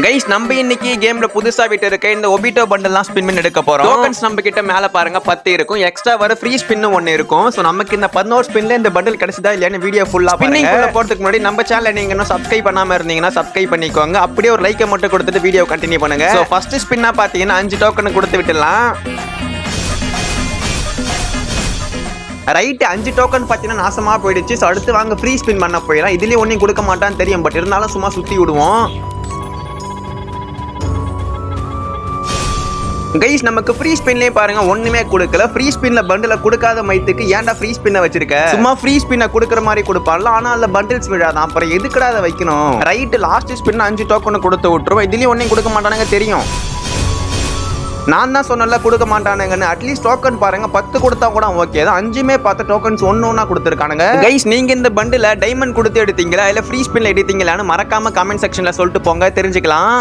Guys நம்ம இன்னைக்கு கேம்ல புதுசா விட்டு இருக்க இந்த ஒபிட்டோ பண்டல்லாம் ஸ்பின் பண்ணி எடுக்க போறோம். டோக்கன்ஸ் நம்ம கிட்ட மேல பாருங்க 10 இருக்கும். எக்ஸ்ட்ரா வர ஃப்ரீ ஸ்பின் ஒன்னு இருக்கும். சோ நமக்கு இந்த 11 ஸ்பின்ல இந்த பண்டல் கிடைச்சதா இல்லையான்னு வீடியோ ஃபுல்லா ஸ்பின்னிங் குள்ள போறதுக்கு முன்னாடி நம்ம சேனலை நீங்க இன்னும் சப்ஸ்கிரைப் பண்ணாம இருந்தீங்கன்னா சப்ஸ்கிரைப் பண்ணிக்கோங்க. அப்படியே ஒரு லைக்கை மட்டும் கொடுத்துட்டு வீடியோ கண்டினியூ பண்ணுங்க. சோ ஃபர்ஸ்ட் ஸ்பின்னா பாத்தீங்கன்னா 5 டோக்கன் கொடுத்து விட்டுலாம். ரைட் 5 டோக்கன் பார்த்தீங்கன்னா நாசமா போயிடுச்சு. ஸோ அடுத்து வாங்க ஃப்ரீ ஸ்பின் பண்ண போயிடலாம். இதுலேயே ஒன்றையும் கொடுக்க மாட்டான்னு தெரியும், பட் இருந்தாலும் சும்மா சுற்றி விடுவோம். கைஸ் நமக்கு ஃப்ரீ ஸ்பின்லேயே பாருங்க ஒண்ணுமே கொடுக்கல. ஃப்ரீ ஸ்பின்ல பண்டில கொடுக்காத மைத்துக்கு ஏன்டா ஃப்ரீ ஸ்பின்னை வச்சிருக்க? சும்மா ஃப்ரீ ஸ்பின்னை கொடுக்குற மாதிரி கொடுப்பான்ல, ஆனா அதுல பண்டில்ஸ் விழாதான். அப்புறம் எதுக்குடா அதை வைக்கணும்? ரைட் லாஸ்ட் ஸ்பின் 5 டோக்கன் கொடுத்து விட்டுருவோம். இதுலேயும் ஒன்றையும் கொடுக்க மாட்டானுங்க தெரியும். நான் தான் சொன்னல கொடுக்க மாட்டானுங்கன்னு. அட்லீஸ்ட் டோக்கன் பாருங்க 10 கொடுத்தா கூட ஓகே தான். 5மே பார்த்து டோக்கன்ஸ் ஒன்னா கொடுத்துருக்கானுங்க. கைஸ் நீங்க இந்த பண்டில டைமண்ட் கொடுத்து எடுத்தீங்களா இல்ல ஃப்ரீ ஸ்பின்ல எடுத்தீங்களான்னு மறக்காம கமெண்ட் செக்ஷன்ல சொல்லிட்டு போங்க, தெரிஞ்சுக்கலாம்.